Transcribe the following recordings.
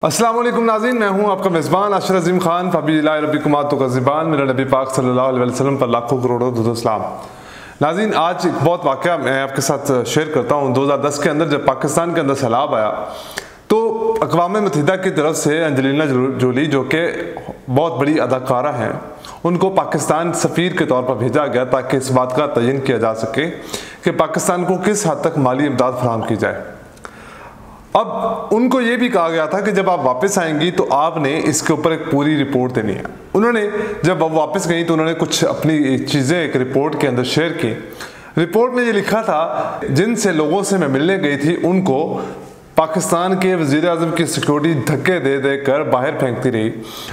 अस्सलाम वालेकुम नाज़रीन, मैं हूं आपका मेज़बान अशर अज़ीम खान। फ़बीलारबिकुमात मेरा नबी पाक सल्लल्लाहु अलैहि वसल्लम पर लाखों करोड़ों दुरूद सलाम। नाज़रीन, आज एक बहुत वाक़या मैं आपके साथ शेयर करता हूं। 2010 के अंदर जब पाकिस्तान के अंदर सैलाब आया तो अक़वाम मुत्तहिदा की तरफ से एंजेलिना जोली, जो कि बहुत बड़ी अदाकारा हैं, उनको पाकिस्तान सफ़ीर के तौर पर भेजा गया ताकि इस बात का तयन किया जा सके कि पाकिस्तान को किस हद तक माली इमदाद फराहम की जाए। अब उनको ये भी कहा गया था कि जब आप वापस आएंगी तो आपने इसके ऊपर एक पूरी रिपोर्ट देनी है। उन्होंने जब अब वापस गई तो उन्होंने कुछ अपनी चीज़ें एक रिपोर्ट के अंदर शेयर की। रिपोर्ट में ये लिखा था, जिनसे लोगों से मैं मिलने गई थी उनको पाकिस्तान के वज़ीर आज़म की सिक्योरिटी धक्के दे दे कर बाहर फेंकती रही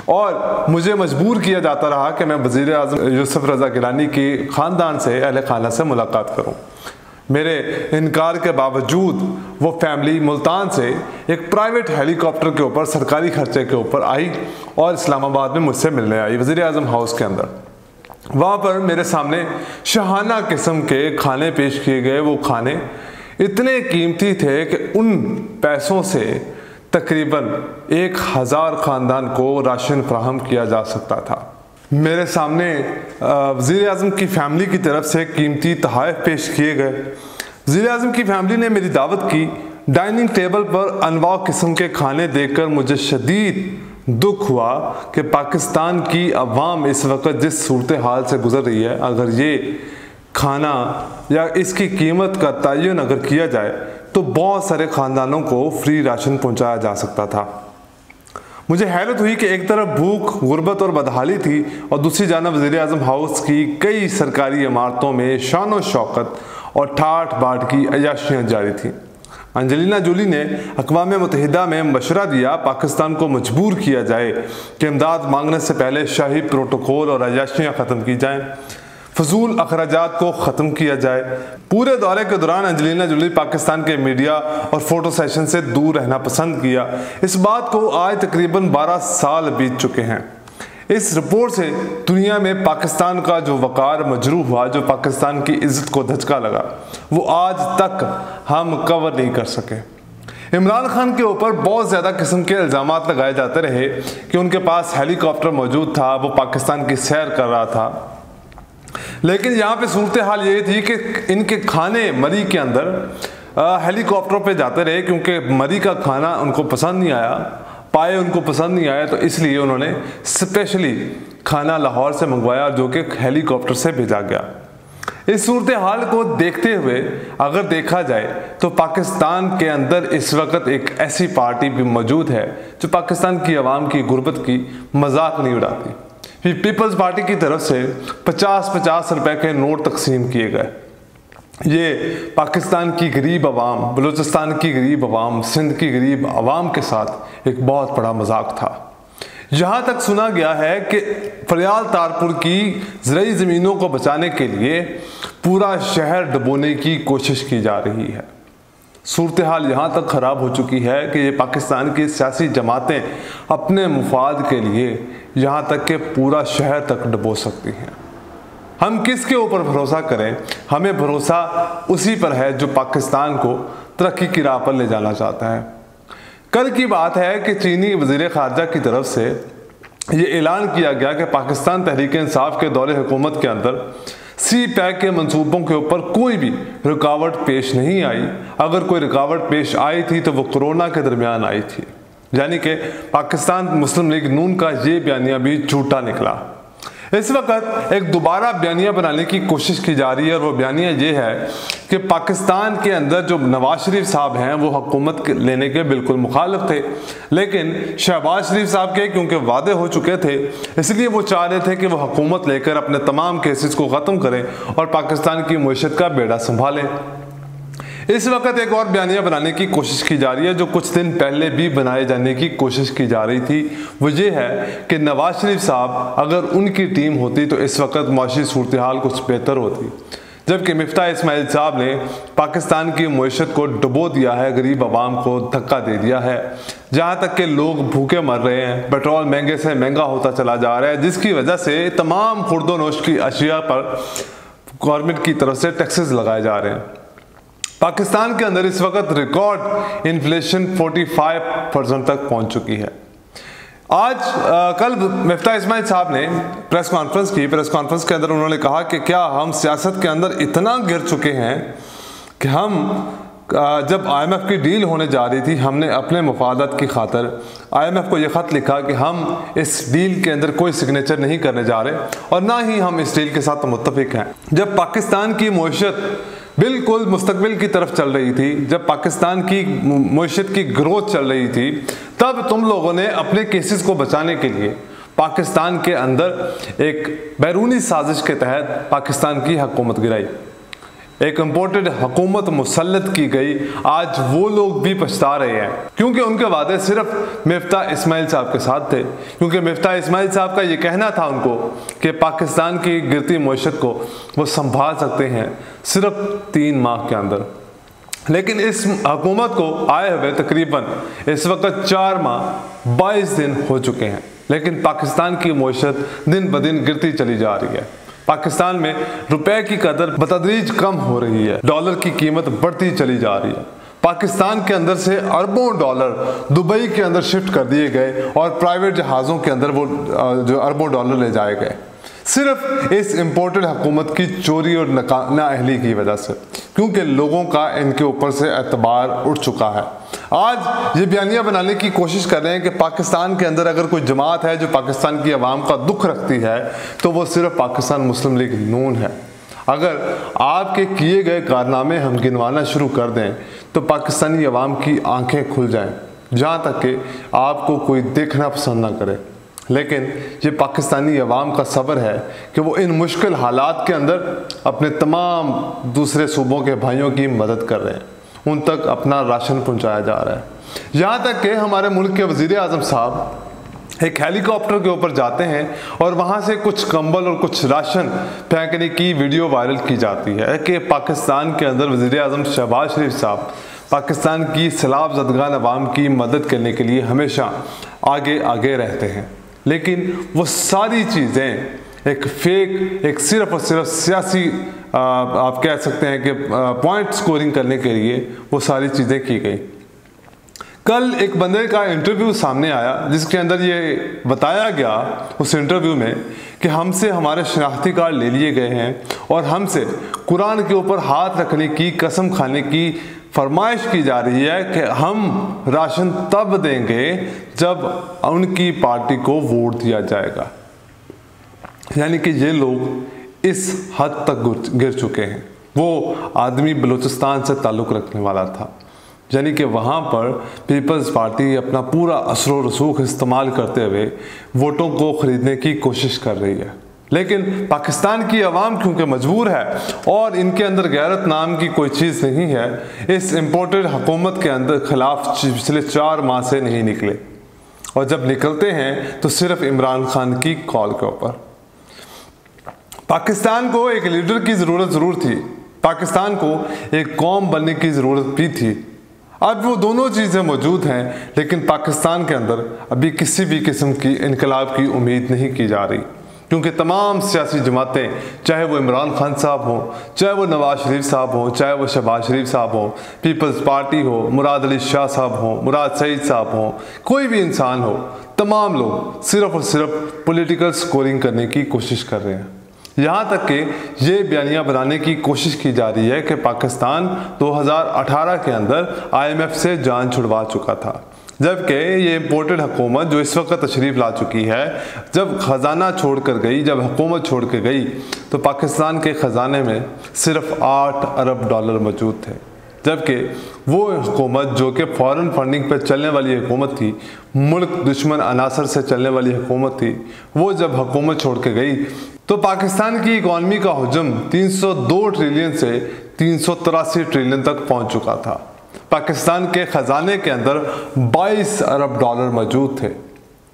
और मुझे मजबूर किया जाता रहा कि मैं वज़ीर आज़म यूसुफ रज़ा गिलानी की ख़ानदान से, अहले खाना से मुलाकात करूँ। मेरे इनकार के बावजूद वो फैमिली मुल्तान से एक प्राइवेट हेलीकॉप्टर के ऊपर सरकारी खर्चे के ऊपर आई और इस्लामाबाद में मुझसे मिलने आई, वज़ीर आज़म हाउस के अंदर। वहाँ पर मेरे सामने शाहाना किस्म के खाने पेश किए गए। वो खाने इतने कीमती थे कि उन पैसों से तकरीबन 1000 ख़ानदान को राशन फराहम किया जा सकता था। मेरे सामने वज़ीर आज़म की फ़ैमिली की तरफ से कीमती तोहफ़े पेश किए गए। वज़ीर आज़म की फ़ैमिली ने मेरी दावत की। डाइनिंग टेबल पर अनवा किस्म के खाने देखकर मुझे शदीद दुख हुआ कि पाकिस्तान की अवाम इस वक्त जिस सूरत हाल से गुज़र रही है, अगर ये खाना या इसकी कीमत का तयन अगर किया जाए तो बहुत सारे ख़ानदानों को फ्री राशन पहुँचाया जा सकता था। मुझे हैरत हुई कि एक तरफ भूख, गुर्बत और बदहाली थी और दूसरी जानब वज़ीर आज़म हाउस की कई सरकारी इमारतों में शान और शौकत और ठाठ बाट की अयाशियाँ जारी थीं। एंजेलिना जोली ने अक़वाम मुत्तहिदा में मशवरा दिया, पाकिस्तान को मजबूर किया जाए कि इमदाद मांगने से पहले शाही प्रोटोकॉल और अयाशियाँ ख़त्म की जाएँ, फजूल अखराजात को ख़त्म किया जाए। पूरे दौरे के दौरान एंजेलिना जोली पाकिस्तान के मीडिया और फोटो सेशन से दूर रहना पसंद किया। इस बात को आज तकरीबन 12 साल बीत चुके हैं। इस रिपोर्ट से दुनिया में पाकिस्तान का जो वक़ार मजरूह हुआ, जो पाकिस्तान की इज़्ज़त को धचका लगा, वो आज तक हम कवर नहीं कर सके। इमरान खान के ऊपर बहुत ज़्यादा किस्म के इल्ज़ामात लगाए जाते रहे कि उनके पास हेलीकॉप्टर मौजूद था, वो पाकिस्तान की सैर कर रहा था। लेकिन यहाँ पे सूरत हाल ये थी कि इनके खाने मरी के अंदर हेलीकॉप्टर पे जाते रहे, क्योंकि मरी का खाना उनको पसंद नहीं आया, पाए उनको पसंद नहीं आया, तो इसलिए उन्होंने स्पेशली खाना लाहौर से मंगवाया जो कि हेलीकॉप्टर से भेजा गया। इस सूरत हाल को देखते हुए अगर देखा जाए तो पाकिस्तान के अंदर इस वक्त एक ऐसी पार्टी भी मौजूद है जो पाकिस्तान की आवाम की गुर्बत की मजाक नहीं उड़ाती। पीपल्स पार्टी की तरफ से 50-50 रुपए के नोट तकसीम किए गए। ये पाकिस्तान की गरीब आवाम, बलूचिस्तान की गरीब आवाम, सिंध की गरीब आवाम के साथ एक बहुत बड़ा मजाक था। यहाँ तक सुना गया है कि फरियाल तारपुर की ज़रई ज़मीनों को बचाने के लिए पूरा शहर डुबोने की कोशिश की जा रही है। सूरत हाल यहाँ तक ख़राब हो चुकी है कि ये पाकिस्तान की सियासी जमातें अपने मुफाद के लिए यहाँ तक कि पूरा शहर तक डुबो सकती हैं। हम किसके ऊपर भरोसा करें? हमें भरोसा उसी पर है जो पाकिस्तान को तरक्की की राह पर ले जाना चाहता है। कल की बात है कि चीनी वज़ीर ख़ारजा की तरफ से ये ऐलान किया गया कि पाकिस्तान तहरीक इंसाफ के दौरे हुकूमत के अंदर सी पैक के मंसूबों के ऊपर कोई भी रुकावट पेश नहीं आई। अगर कोई रुकावट पेश आई थी तो वो कोरोना के दरमियान आई थी। यानी कि पाकिस्तान मुस्लिम लीग नून का ये बयानिया भी झूठा निकला। इस वक्त एक दोबारा बयानिया बनाने की कोशिश की जा रही है और वो बयानिया ये है कि पाकिस्तान के अंदर जो नवाज शरीफ साहब हैं वो हुकूमत लेने के बिल्कुल मुखालिफ थे, लेकिन शहबाज शरीफ साहब के क्योंकि वादे हो चुके थे इसलिए वो चाह रहे थे कि वो हुकूमत लेकर अपने तमाम केसेस को ख़त्म करें और पाकिस्तान की मईशत का बेड़ा संभालें। इस वक्त एक और बयानिया बनाने की कोशिश की जा रही है जो कुछ दिन पहले भी बनाए जाने की कोशिश की जा रही थी। वो ये है कि नवाज शरीफ साहब अगर उनकी टीम होती तो इस वक्त माशी सूरत हाल कुछ बेहतर होती, जबकि मिफ्ता इस्माइल साहब ने पाकिस्तान की मईशत को डुबो दिया है, गरीब आवाम को धक्का दे दिया है। जहाँ तक कि लोग भूखे मर रहे हैं, पेट्रोल महंगे से महंगा होता चला जा रहा है, जिसकी वजह से तमाम खुर्दो नोश की अशिया पर गवर्नमेंट की तरफ से टैक्सेस लगाए जा रहे हैं। पाकिस्तान के अंदर इस वक्त रिकॉर्ड इन्फ्लेशन 45% तक पहुंच चुकी है। आज कल मिफ्ता इस्माइल साहब ने प्रेस कॉन्फ्रेंस के अंदर उन्होंने कहा कि क्या हम सियासत के अंदर इतना गिर चुके हैं कि हम जब IMF की डील होने जा रही थी, हमने अपने मफादात की खातर IMF को यह ख़त लिखा कि हम इस डील के अंदर कोई सिग्नेचर नहीं करने जा रहे और ना ही हम इस डील के साथ मुत्तफिक हैं। जब पाकिस्तान की मईशत बिल्कुल मुस्तकबिल की तरफ चल रही थी, जब पाकिस्तान की मईशत की ग्रोथ चल रही थी, तब तुम लोगों ने अपने केसेस को बचाने के लिए पाकिस्तान के अंदर एक बैरूनी साजिश के तहत पाकिस्तान की हुकूमत गिराई, एक इम्पोर्टेड हुकूमत मुसल्लत की गई। आज वो लोग भी पछता रहे हैं क्योंकि उनके वादे सिर्फ मिफ्ता इस्माइल साहब के साथ थे, क्योंकि मिफ्ता इस्माइल साहब का ये कहना था उनको कि पाकिस्तान की गिरती मईशत को वो संभाल सकते हैं सिर्फ 3 माह के अंदर। लेकिन इस हुकूमत को आए हुए तकरीबन इस वक्त 4 माह 22 दिन हो चुके हैं, लेकिन पाकिस्तान की मईशत दिन ब दिन गिरती चली जा रही है। पाकिस्तान में रुपए की कदर बतदरीज कम हो रही है, डॉलर की कीमत बढ़ती चली जा रही है। पाकिस्तान के अंदर से अरबों डॉलर दुबई के अंदर शिफ्ट कर दिए गए और प्राइवेट जहाज़ों के अंदर वो जो अरबों डॉलर ले जाए गए, सिर्फ इस इम्पोर्टेड हुकूमत की चोरी और नाअहली की वजह से, क्योंकि लोगों का इनके ऊपर से एतबार उठ चुका है। आज ये बयानियाँ बनाने की कोशिश कर रहे हैं कि पाकिस्तान के अंदर अगर कोई जमात है जो पाकिस्तान की आवाम का दुख रखती है तो वो सिर्फ पाकिस्तान मुस्लिम लीग नून है। अगर आपके किए गए कारनामे हम गिनवाना शुरू कर दें तो पाकिस्तानी आवाम की आंखें खुल जाएं, जहाँ तक कि आपको कोई देखना पसंद ना करे। लेकिन ये पाकिस्तानी अवाम का सब्र है कि वो इन मुश्किल हालात के अंदर अपने तमाम दूसरे सूबों के भाइयों की मदद कर रहे हैं, उन तक अपना राशन पहुंचाया जा रहा है। यहाँ तक कि हमारे मुल्क के वज़ीर आज़म साहब एक हेलीकॉप्टर के ऊपर जाते हैं और वहाँ से कुछ कंबल और कुछ राशन फेंकने की वीडियो वायरल की जाती है कि पाकिस्तान के अंदर वज़ीर आज़म शहबाज शरीफ साहब पाकिस्तान की सैलाब ज़दगान अवाम की मदद करने के लिए हमेशा आगे आगे रहते हैं। लेकिन वो सारी चीज़ें एक फेक, एक सिर्फ और सिर्फ सियासी आप कह सकते हैं कि पॉइंट स्कोरिंग करने के लिए वो सारी चीज़ें की गई। कल एक बंदे का इंटरव्यू सामने आया जिसके अंदर ये बताया गया उस इंटरव्यू में कि हमसे हमारे शनाख्ती कार्ड ले लिए गए हैं और हमसे कुरान के ऊपर हाथ रखने की, कसम खाने की फरमाइश की जा रही है कि हम राशन तब देंगे जब उनकी पार्टी को वोट दिया जाएगा। यानी कि ये लोग इस हद तक गिर चुके हैं। वो आदमी बलूचिस्तान से ताल्लुक़ रखने वाला था, यानी कि वहाँ पर पीपल्स पार्टी अपना पूरा असर रसूख इस्तेमाल करते हुए वोटों को ख़रीदने की कोशिश कर रही है। लेकिन पाकिस्तान की आवाम क्योंकि मजबूर है और इनके अंदर गैरत नाम की कोई चीज़ नहीं है, इस इम्पोर्टेड हुकूमत के अंदर खिलाफ पिछले 4 माह से नहीं निकले, और जब निकलते हैं तो सिर्फ इमरान खान की कॉल के ऊपर। पाकिस्तान को एक लीडर की ज़रूरत ज़रूर थी, पाकिस्तान को एक कौम बनने की ज़रूरत भी थी। अब वो दोनों चीज़ें मौजूद हैं, लेकिन पाकिस्तान के अंदर अभी किसी भी किस्म की इनकलाब की उम्मीद नहीं की जा रही, क्योंकि तमाम सियासी जमातें, चाहे वो इमरान खान साहब हों, चाहे वो नवाज शरीफ साहब हों, चाहे वो शहबाज शरीफ साहब हों, पीपल्स पार्टी हो, मुराद अली शाह साहब हों, मुराद सईद साहब हों, कोई भी इंसान हो, तमाम लोग सिर्फ और सिर्फ पॉलिटिकल स्कोरिंग करने की कोशिश कर रहे हैं। यहाँ तक कि ये बयानियाँ बनाने की कोशिश की जा रही है कि पाकिस्तान 2018 के अंदर IMF से जान छुड़वा चुका था, जबकि ये इम्पोर्टेड हुकूमत जो इस वक्त तशरीफ़ ला चुकी है, जब ख़जाना छोड़ कर गई, जब हुकूमत छोड़ कर गई तो पाकिस्तान के ख़जाने में सिर्फ 8 अरब डॉलर मौजूद थे, जबकि वो हुकूमत जो कि फ़ॉरेन फंडिंग पर चलने वाली हुकूमत थी, मुल्क दुश्मन अनासर से चलने वाली हुकूमत थी, वो जब हुकूमत छोड़ के गई तो पाकिस्तान की इकॉनमी का हुजम 302 ट्रिलियन से 383 ट्रिलियन तक पहुंच चुका था। पाकिस्तान के ख़जाने के अंदर 22 अरब डॉलर मौजूद थे,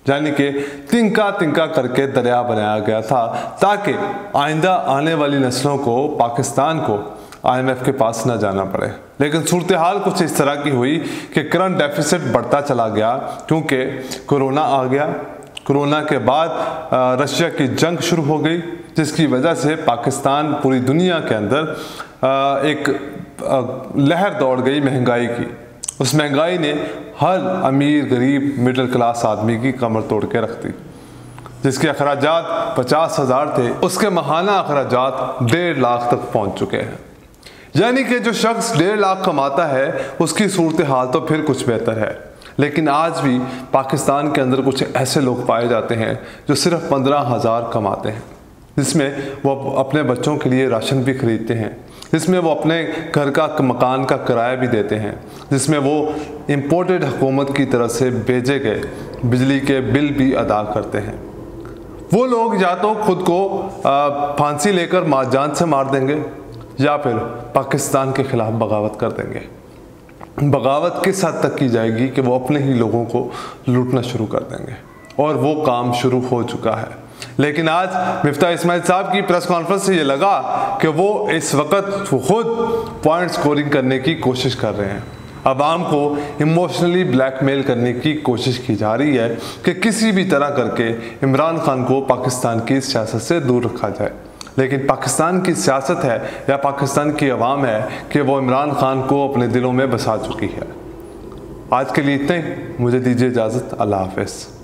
यानी कि तिनका तिनका करके दरिया बनाया गया था ताकि आइंदा आने वाली नस्लों को, पाकिस्तान को IMF के पास न जाना पड़े। लेकिन सूरत हाल कुछ इस तरह की हुई कि करंट डेफिसिट बढ़ता चला गया, क्योंकि कोरोना आ गया। कोरोना के बाद रशिया की जंग शुरू हो गई, जिसकी वजह से पाकिस्तान पूरी दुनिया के अंदर एक लहर दौड़ गई महंगाई की। उस महंगाई ने हर अमीर गरीब मिडिल क्लास आदमी की कमर तोड़ के रख दी। जिसके अखराजात 50,000 थे, उसके माहाना अखराजात 1.5 लाख तक पहुंच चुके हैं। यानी कि जो शख्स 1.5 लाख कमाता है उसकी सूरत हाल तो फिर कुछ बेहतर है। लेकिन आज भी पाकिस्तान के अंदर कुछ ऐसे लोग पाए जाते हैं जो सिर्फ 15,000 कमाते हैं, जिसमें वो अपने बच्चों के लिए राशन भी खरीदते हैं, जिसमें वो अपने घर का मकान का किराया भी देते हैं, जिसमें वो इम्पोर्टेड हुकूमत की तरफ से भेजे गए बिजली के बिल भी अदा करते हैं। वो लोग या तो खुद को फांसी लेकर जान से मार देंगे या फिर पाकिस्तान के खिलाफ बगावत कर देंगे। बगावत किस हद तक की जाएगी कि वो अपने ही लोगों को लूटना शुरू कर देंगे, और वो काम शुरू हो चुका है। लेकिन आज मिफ्ता इस्माइल साहब की प्रेस कॉन्फ्रेंस से ये लगा कि वो इस वक्त खुद पॉइंट स्कोरिंग करने की कोशिश कर रहे हैं। अवाम को इमोशनली ब्लैकमेल करने की कोशिश की जा रही है कि किसी भी तरह करके इमरान खान को पाकिस्तान की सियासत से दूर रखा जाए। लेकिन पाकिस्तान की सियासत है या पाकिस्तान की अवाम है कि वो इमरान खान को अपने दिलों में बसा चुकी है। आज के लिए इतना ही, मुझे दीजिए इजाज़त। अल्लाह हाफ़िज़।